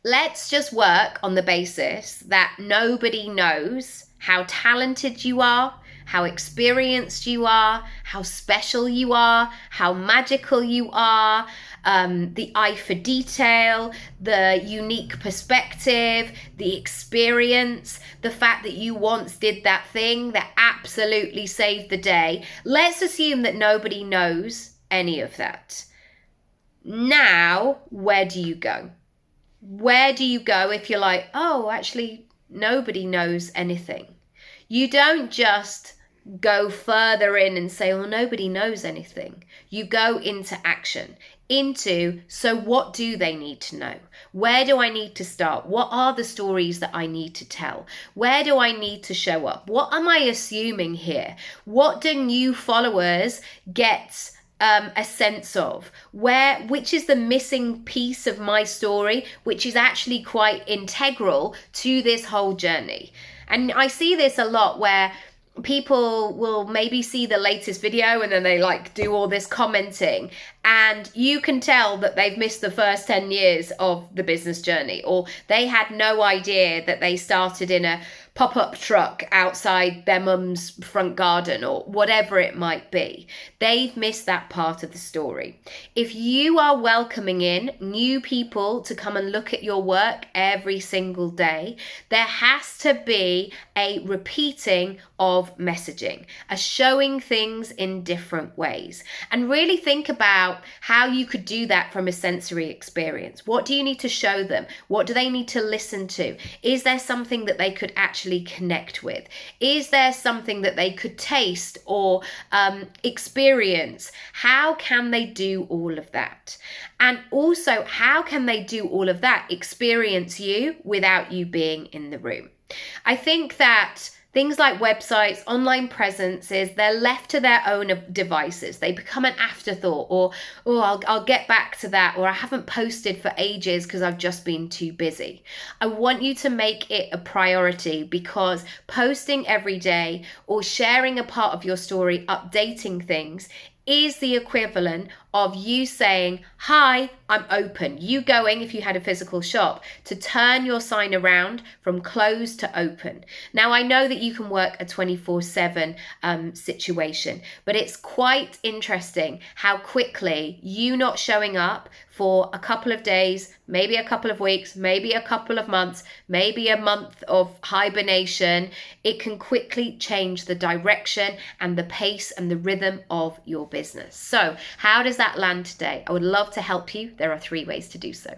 Let's just work on the basis that nobody knows how talented you are, how experienced you are, how special you are, how magical you are, the eye for detail, the unique perspective, the experience, the fact that you once did that thing that absolutely saved the day. Let's assume that nobody knows any of that. Now, where do you go? Where do you go if you're like, oh, actually, nobody knows anything? You don't just go further in and say, well, nobody knows anything. You go into action, so what do they need to know? Where do I need to start? What are the stories that I need to tell? Where do I need to show up? What am I assuming here? What do new followers get a sense of which is the missing piece of my story, which is actually quite integral to this whole journey? And I see this a lot where people will maybe see the latest video and then they like do all this commenting, and you can tell that they've missed the first 10 years of the business journey, or they had no idea that they started in a pop-up truck outside their mum's front garden, or whatever it might be. They've missed that part of the story. If you are welcoming in new people to come and look at your work every single day, there has to be a repeating of messaging, a showing things in different ways. And really think about how you could do that from a sensory experience. What do you need to show them? What do they need to listen to? Is there something that they could actually connect with? Is there something that they could taste or experience? How can they do all of that? And also, how can they do all of that, experience you without you being in the room? I think that things like websites, online presences, they're left to their own devices. They become an afterthought, or, oh, I'll get back to that, or I haven't posted for ages because I've just been too busy. I want you to make it a priority, because posting every day or sharing a part of your story, updating things, is the equivalent of you saying, hi, I'm open. You going, if you had a physical shop, to turn your sign around from closed to open. Now, I know that you can work a 24/7 situation, but it's quite interesting how quickly you not showing up for a couple of days, maybe a couple of weeks, maybe a couple of months, maybe a month of hibernation, it can quickly change the direction and the pace and the rhythm of your business. So how does that land today? I would love to help you. There are 3 ways to do so.